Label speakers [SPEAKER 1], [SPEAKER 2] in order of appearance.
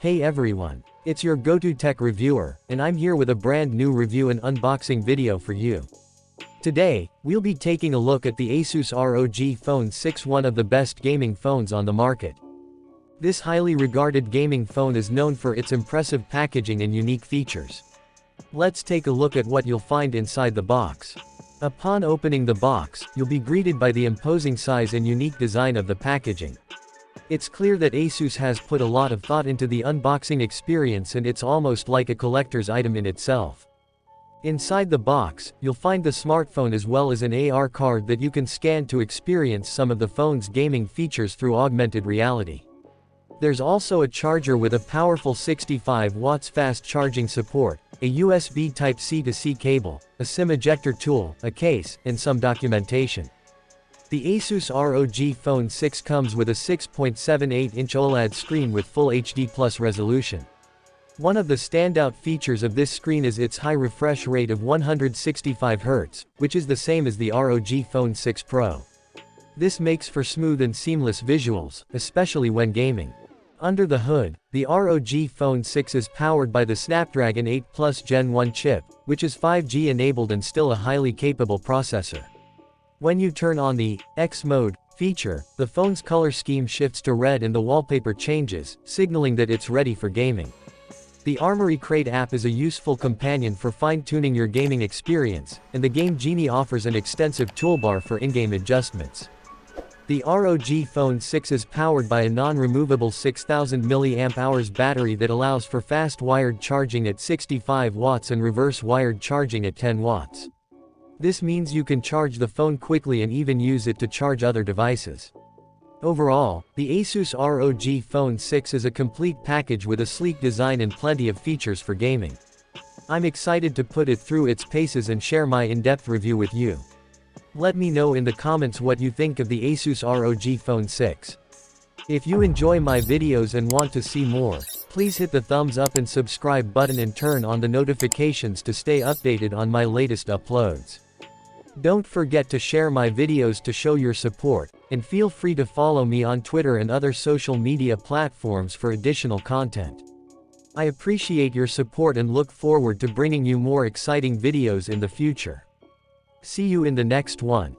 [SPEAKER 1] Hey everyone, it's your go-to tech reviewer, and I'm here with a brand new review and unboxing video for you. Today, we'll be taking a look at the Asus ROG Phone 6, one of the best gaming phones on the market. This highly regarded gaming phone is known for its impressive packaging and unique features. Let's take a look at what you'll find inside the box. Upon opening the box, you'll be greeted by the imposing size and unique design of the packaging. It's clear that Asus has put a lot of thought into the unboxing experience, and it's almost like a collector's item in itself. Inside the box, you'll find the smartphone as well as an AR card that you can scan to experience some of the phone's gaming features through augmented reality. There's also a charger with a powerful 65 watts fast charging support, a USB Type-C to C cable, a SIM ejector tool, a case, and some documentation. The Asus ROG Phone 6 comes with a 6.78-inch OLED screen with Full HD+ resolution. One of the standout features of this screen is its high refresh rate of 165 Hz, which is the same as the ROG Phone 6 Pro. This makes for smooth and seamless visuals, especially when gaming. Under the hood, the ROG Phone 6 is powered by the Snapdragon 8 Plus Gen 1 chip, which is 5G enabled and still a highly capable processor. When you turn on the X mode feature, the phone's color scheme shifts to red and the wallpaper changes, signaling that it's ready for gaming. The Armoury Crate app is a useful companion for fine-tuning your gaming experience, and the Game Genie offers an extensive toolbar for in-game adjustments. The ROG Phone 6 is powered by a non-removable 6000 mAh battery that allows for fast wired charging at 65 watts and reverse wired charging at 10 watts. This means you can charge the phone quickly and even use it to charge other devices. Overall, the Asus ROG Phone 6 is a complete package with a sleek design and plenty of features for gaming. I'm excited to put it through its paces and share my in-depth review with you. Let me know in the comments what you think of the Asus ROG Phone 6. If you enjoy my videos and want to see more, please hit the thumbs up and subscribe button and turn on the notifications to stay updated on my latest uploads. Don't forget to share my videos to show your support, and feel free to follow me on Twitter and other social media platforms for additional content. I appreciate your support and look forward to bringing you more exciting videos in the future. See you in the next one.